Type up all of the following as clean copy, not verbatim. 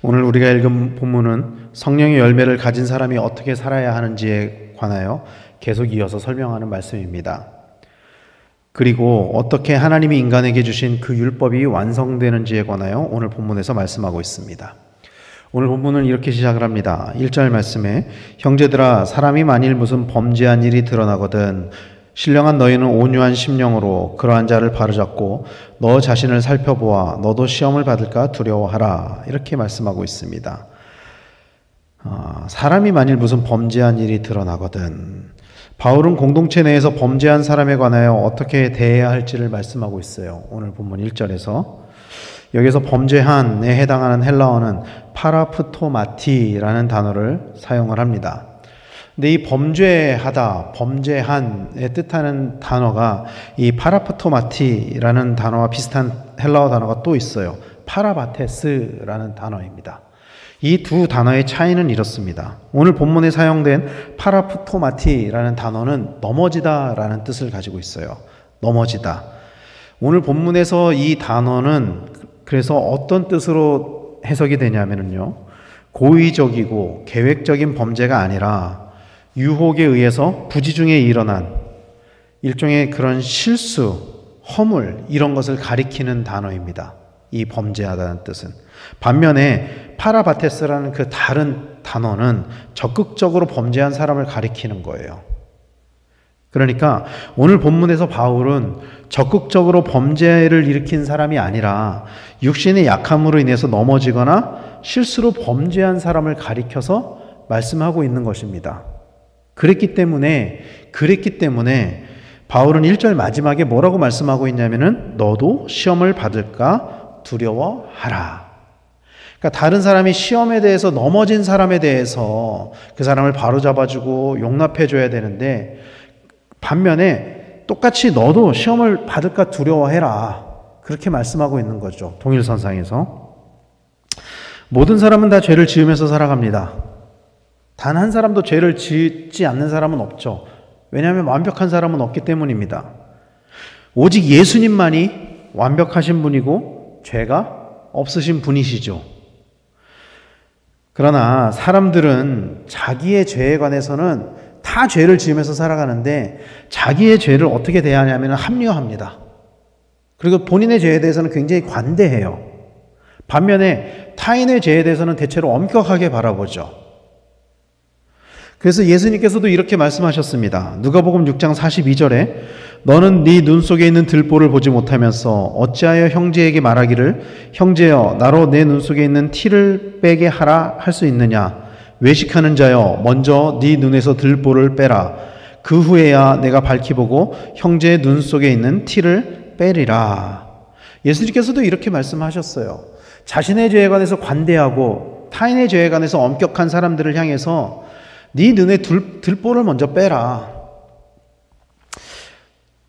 오늘 우리가 읽은 본문은 성령의 열매를 가진 사람이 어떻게 살아야 하는지에 관하여 계속 이어서 설명하는 말씀입니다. 그리고 어떻게 하나님이 인간에게 주신 그 율법이 완성되는지에 관하여 오늘 본문에서 말씀하고 있습니다. 오늘 본문은 이렇게 시작을 합니다. 1절 말씀에 형제들아 사람이 만일 무슨 범죄한 일이 드러나거든 신령한 너희는 온유한 심령으로 그러한 자를 바로잡고 너 자신을 살펴보아 너도 시험을 받을까 두려워하라 이렇게 말씀하고 있습니다. 사람이 만일 무슨 범죄한 일이 드러나거든 바울은 공동체 내에서 범죄한 사람에 관하여 어떻게 대해야 할지를 말씀하고 있어요. 오늘 본문 1절에서 여기서 범죄한에 해당하는 헬라어는 파라프토마티라는 단어를 사용을 합니다. 근데 이 범죄하다, 범죄한에 뜻하는 단어가 이 파라프토마티라는 단어와 비슷한 헬라어 단어가 또 있어요. 파라바테스라는 단어입니다. 이 두 단어의 차이는 이렇습니다. 오늘 본문에 사용된 파라프토마티라는 단어는 넘어지다라는 뜻을 가지고 있어요. 넘어지다. 오늘 본문에서 이 단어는 그래서 어떤 뜻으로 해석이 되냐면요. 고의적이고 계획적인 범죄가 아니라 유혹에 의해서 부지중에 일어난 일종의 그런 실수, 허물 이런 것을 가리키는 단어입니다. 이 범죄하다는 뜻은. 반면에 파라바테스라는 그 다른 단어는 적극적으로 범죄한 사람을 가리키는 거예요. 그러니까 오늘 본문에서 바울은 적극적으로 범죄를 일으킨 사람이 아니라 육신의 약함으로 인해서 넘어지거나 실수로 범죄한 사람을 가리켜서 말씀하고 있는 것입니다. 그랬기 때문에 바울은 1절 마지막에 뭐라고 말씀하고 있냐면은 너도 시험을 받을까 두려워하라. 그러니까 다른 사람이 시험에 대해서 넘어진 사람에 대해서 그 사람을 바로잡아주고 용납해줘야 되는데 반면에 똑같이 너도 시험을 받을까 두려워해라. 그렇게 말씀하고 있는 거죠. 동일선상에서. 모든 사람은 다 죄를 지으면서 살아갑니다. 단 한 사람도 죄를 짓지 않는 사람은 없죠. 왜냐하면 완벽한 사람은 없기 때문입니다. 오직 예수님만이 완벽하신 분이고 죄가 없으신 분이시죠. 그러나 사람들은 자기의 죄에 관해서는 다 죄를 지으면서 살아가는데 자기의 죄를 어떻게 대하냐면 합리화합니다. 그리고 본인의 죄에 대해서는 굉장히 관대해요. 반면에 타인의 죄에 대해서는 대체로 엄격하게 바라보죠. 그래서 예수님께서도 이렇게 말씀하셨습니다. 누가복음 6장 42절에 너는 네 눈 속에 있는 들보를 보지 못하면서 어찌하여 형제에게 말하기를 형제여 나로 내 눈 속에 있는 티를 빼게 하라 할 수 있느냐. 외식하는 자여 먼저 네 눈에서 들보를 빼라. 그 후에야 내가 밝히 보고 형제의 눈 속에 있는 티를 빼리라. 예수님께서도 이렇게 말씀하셨어요. 자신의 죄에 관해서 관대하고 타인의 죄에 관해서 엄격한 사람들을 향해서 네 눈에 들보를 먼저 빼라.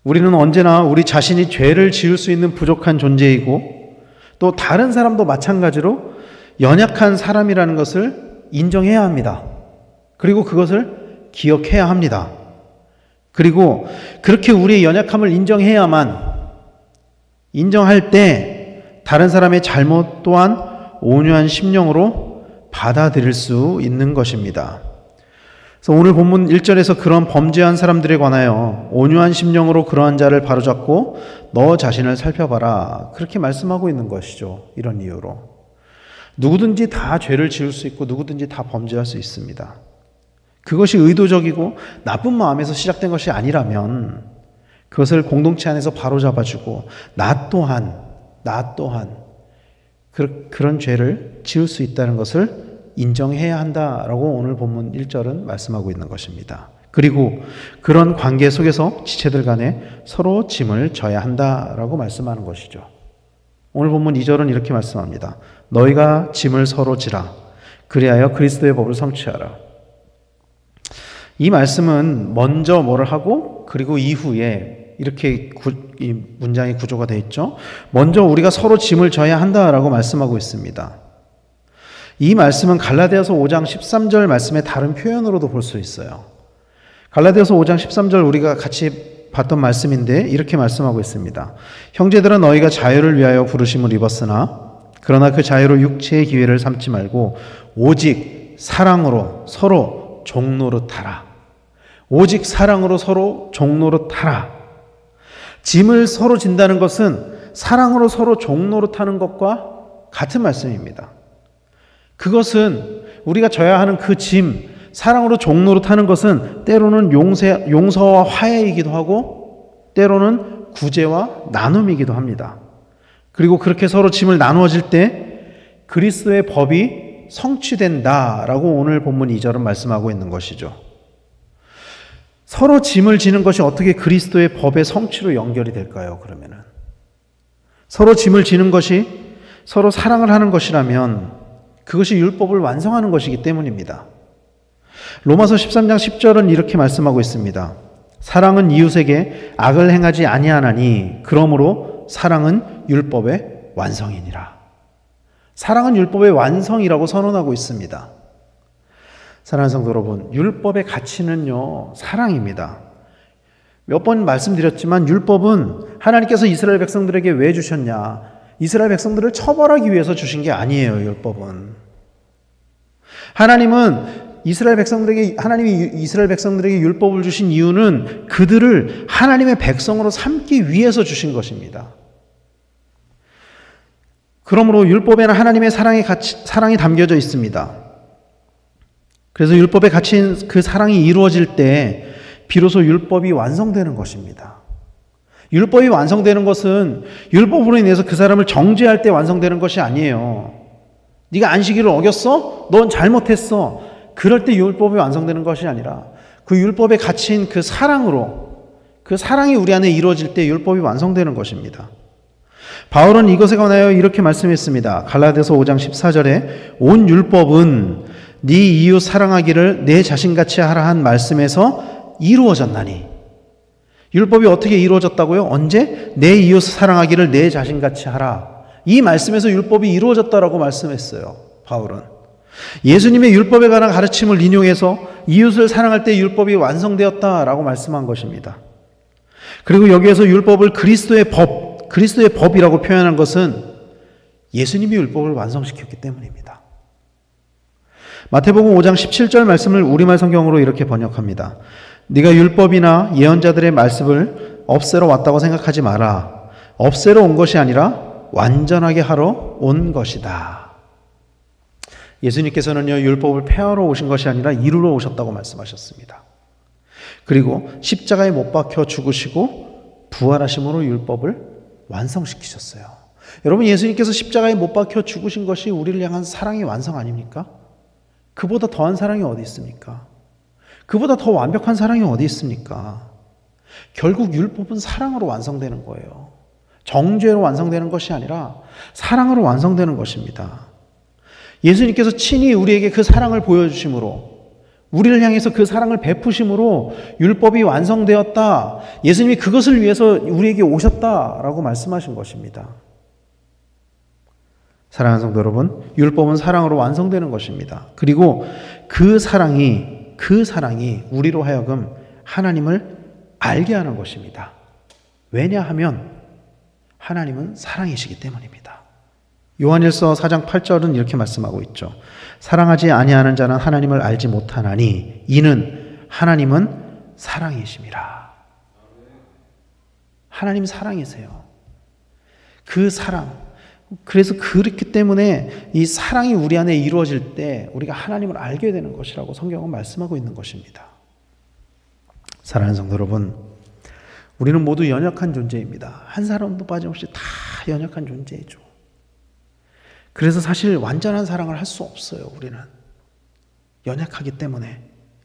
우리는 언제나 우리 자신이 죄를 지을 수 있는 부족한 존재이고 또 다른 사람도 마찬가지로 연약한 사람이라는 것을 인정해야 합니다. 그리고 그것을 기억해야 합니다. 그리고 그렇게 우리의 연약함을 인정할 때 다른 사람의 잘못 또한 온유한 심령으로 받아들일 수 있는 것입니다. 그래서 오늘 본문 1절에서 그런 범죄한 사람들에 관하여 온유한 심령으로 그러한 자를 바로잡고 너 자신을 살펴봐라. 그렇게 말씀하고 있는 것이죠. 이런 이유로. 누구든지 다 죄를 지을 수 있고 누구든지 다 범죄할 수 있습니다. 그것이 의도적이고 나쁜 마음에서 시작된 것이 아니라면 그것을 공동체 안에서 바로잡아주고 나 또한 그런 죄를 지을 수 있다는 것을 인정해야 한다라고 오늘 본문 1절은 말씀하고 있는 것입니다. 그리고 그런 관계 속에서 지체들 간에 서로 짐을 져야 한다라고 말씀하는 것이죠. 오늘 본문 2절은 이렇게 말씀합니다. 너희가 짐을 서로 지라. 그리하여 그리스도의 법을 성취하라. 이 말씀은 먼저 뭐를 하고 그리고 이후에 이렇게 이 문장의 구조가 되어 있죠. 먼저 우리가 서로 짐을 져야 한다라고 말씀하고 있습니다. 이 말씀은 갈라디아서 5장 13절 말씀의 다른 표현으로도 볼 수 있어요. 갈라디아서 5장 13절 우리가 같이 봤던 말씀인데 이렇게 말씀하고 있습니다. 형제들아 너희가 자유를 위하여 부르심을 입었으나 그러나 그 자유로 육체의 기회를 삼지 말고 오직 사랑으로 서로 종노릇하라. 오직 사랑으로 서로 종노릇하라. 짐을 서로 진다는 것은 사랑으로 서로 종노릇하는 것과 같은 말씀입니다. 그것은 우리가 져야 하는 그 짐, 사랑으로 종노릇하는 것은 때로는 용서와 화해이기도 하고 때로는 구제와 나눔이기도 합니다. 그리고 그렇게 서로 짐을 나누어질 때 그리스도의 법이 성취된다라고 오늘 본문 2절은 말씀하고 있는 것이죠. 서로 짐을 지는 것이 어떻게 그리스도의 법의 성취로 연결이 될까요? 그러면은 서로 짐을 지는 것이 서로 사랑을 하는 것이라면 그것이 율법을 완성하는 것이기 때문입니다. 로마서 13장 10절은 이렇게 말씀하고 있습니다. 사랑은 이웃에게 악을 행하지 아니하나니 그러므로 사랑은 율법의 완성이니라. 사랑은 율법의 완성이라고 선언하고 있습니다. 사랑하는 성도 여러분, 율법의 가치는요, 사랑입니다. 몇 번 말씀드렸지만 율법은 하나님께서 이스라엘 백성들에게 왜 주셨냐? 이스라엘 백성들을 처벌하기 위해서 주신 게 아니에요, 율법은. 하나님이 이스라엘 백성들에게 율법을 주신 이유는 그들을 하나님의 백성으로 삼기 위해서 주신 것입니다. 그러므로 율법에는 하나님의 사랑이 담겨져 있습니다. 그래서 율법의 가치인 그 사랑이 이루어질 때 비로소 율법이 완성되는 것입니다. 율법이 완성되는 것은 율법으로 인해서 그 사람을 정죄할 때 완성되는 것이 아니에요. 네가 안식일을 어겼어? 넌 잘못했어. 그럴 때 율법이 완성되는 것이 아니라 그 율법의 가치인 그 사랑으로, 그 사랑이 우리 안에 이루어질 때 율법이 완성되는 것입니다. 바울은 이것에 관하여 이렇게 말씀했습니다. 갈라디아서 5장 14절에 온 율법은 네 이웃 사랑하기를 내 자신같이 하라 한 말씀에서 이루어졌나니. 율법이 어떻게 이루어졌다고요? 언제? 내 이웃 사랑하기를 내 자신같이 하라. 이 말씀에서 율법이 이루어졌다라고 말씀했어요, 바울은. 예수님의 율법에 관한 가르침을 인용해서 이웃을 사랑할 때 율법이 완성되었다라고 말씀한 것입니다. 그리고 여기에서 율법을 그리스도의 법이라고 표현한 것은 예수님이 율법을 완성시켰기 때문입니다. 마태복음 5장 17절 말씀을 우리말 성경으로 이렇게 번역합니다. 네가 율법이나 예언자들의 말씀을 없애러 왔다고 생각하지 마라. 없애러 온 것이 아니라 완전하게 하러 온 것이다. 예수님께서는요, 율법을 폐하러 오신 것이 아니라 이루러 오셨다고 말씀하셨습니다. 그리고 십자가에 못 박혀 죽으시고 부활하심으로 율법을 완성시키셨어요. 여러분, 예수님께서 십자가에 못 박혀 죽으신 것이 우리를 향한 사랑의 완성 아닙니까? 그보다 더한 사랑이 어디 있습니까? 그보다 더 완벽한 사랑이 어디 있습니까? 결국 율법은 사랑으로 완성되는 거예요. 정죄로 완성되는 것이 아니라 사랑으로 완성되는 것입니다. 예수님께서 친히 우리에게 그 사랑을 보여주심으로, 우리를 향해서 그 사랑을 베푸심으로 율법이 완성되었다. 예수님이 그것을 위해서 우리에게 오셨다라고 말씀하신 것입니다. 사랑하는 성도 여러분, 율법은 사랑으로 완성되는 것입니다. 그리고 그 사랑이 우리로 하여금 하나님을 알게 하는 것입니다. 왜냐하면 하나님은 사랑이시기 때문입니다. 요한일서 4장 8절은 이렇게 말씀하고 있죠. 사랑하지 아니하는 자는 하나님을 알지 못하나니 이는 하나님은 사랑이심이라. 하나님 사랑이세요. 그 사랑. 그래서 그렇기 때문에 이 사랑이 우리 안에 이루어질 때 우리가 하나님을 알게 되는 것이라고 성경은 말씀하고 있는 것입니다. 사랑하는 성도 여러분, 우리는 모두 연약한 존재입니다. 한 사람도 빠짐없이 다 연약한 존재이죠. 그래서 사실 완전한 사랑을 할 수 없어요. 우리는 연약하기 때문에.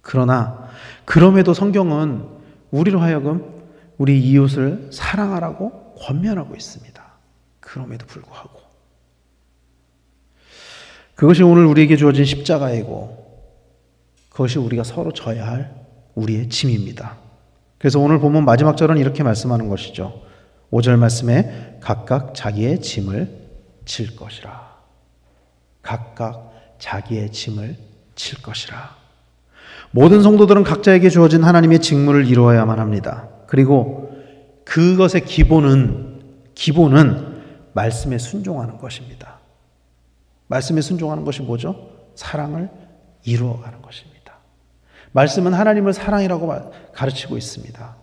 그러나 그럼에도 성경은 우리로 하여금 우리 이웃을 사랑하라고 권면하고 있습니다. 그럼에도 불구하고 그것이 오늘 우리에게 주어진 십자가이고 그것이 우리가 서로 져야 할 우리의 짐입니다. 그래서 오늘 본문 마지막 절은 이렇게 말씀하는 것이죠. 5절 말씀에 각각 자기의 짐을 질 것이라. 각각 자기의 짐을 질 것이라. 모든 성도들은 각자에게 주어진 하나님의 직무를 이루어야만 합니다. 그리고 그것의 기본은 말씀에 순종하는 것입니다. 말씀에 순종하는 것이 뭐죠? 사랑을 이루어가는 것입니다. 말씀은 하나님을 사랑이라고 가르치고 있습니다.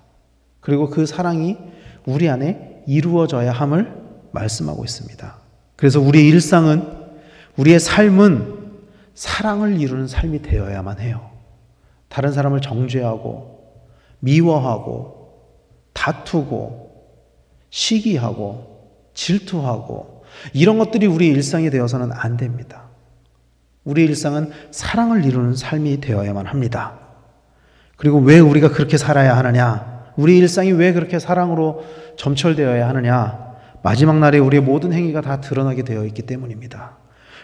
그리고 그 사랑이 우리 안에 이루어져야 함을 말씀하고 있습니다. 그래서 우리의 일상은, 우리의 삶은 사랑을 이루는 삶이 되어야만 해요. 다른 사람을 정죄하고 미워하고 다투고 시기하고 질투하고 이런 것들이 우리의 일상이 되어서는 안 됩니다. 우리의 일상은 사랑을 이루는 삶이 되어야만 합니다. 그리고 왜 우리가 그렇게 살아야 하느냐? 우리 일상이 왜 그렇게 사랑으로 점철되어야 하느냐? 마지막 날에 우리의 모든 행위가 다 드러나게 되어 있기 때문입니다.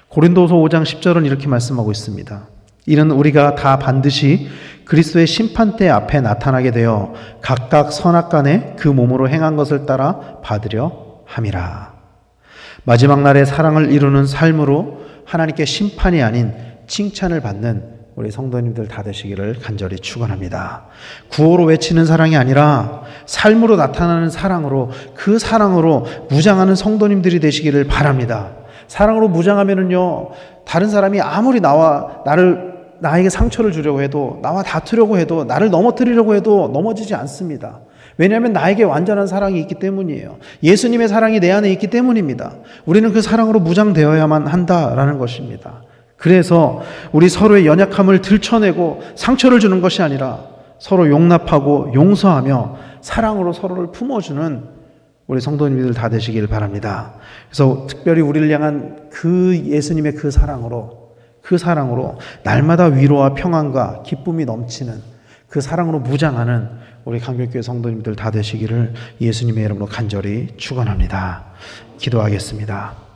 고린도서 5장 10절은 이렇게 말씀하고 있습니다. 이는 우리가 다 반드시 그리스도의 심판대 앞에 나타나게 되어 각각 선악간에 그 몸으로 행한 것을 따라 받으려 함이라. 마지막 날에 사랑을 이루는 삶으로 하나님께 심판이 아닌 칭찬을 받는 우리 성도님들 다 되시기를 간절히 축원합니다. 구호로 외치는 사랑이 아니라 삶으로 나타나는 사랑으로, 그 사랑으로 무장하는 성도님들이 되시기를 바랍니다. 사랑으로 무장하면은요, 다른 사람이 아무리 나에게 상처를 주려고 해도, 나와 다투려고 해도, 나를 넘어뜨리려고 해도 넘어지지 않습니다. 왜냐하면 나에게 완전한 사랑이 있기 때문이에요. 예수님의 사랑이 내 안에 있기 때문입니다. 우리는 그 사랑으로 무장되어야만 한다라는 것입니다. 그래서 우리 서로의 연약함을 들춰내고 상처를 주는 것이 아니라 서로 용납하고 용서하며 사랑으로 서로를 품어주는 우리 성도님들 다 되시길 바랍니다. 그래서 특별히 우리를 향한 그 예수님의 그 사랑으로 날마다 위로와 평안과 기쁨이 넘치는 그 사랑으로 무장하는 우리 강변교회 성도님들 다 되시기를 예수님의 이름으로 간절히 축원합니다. 기도하겠습니다.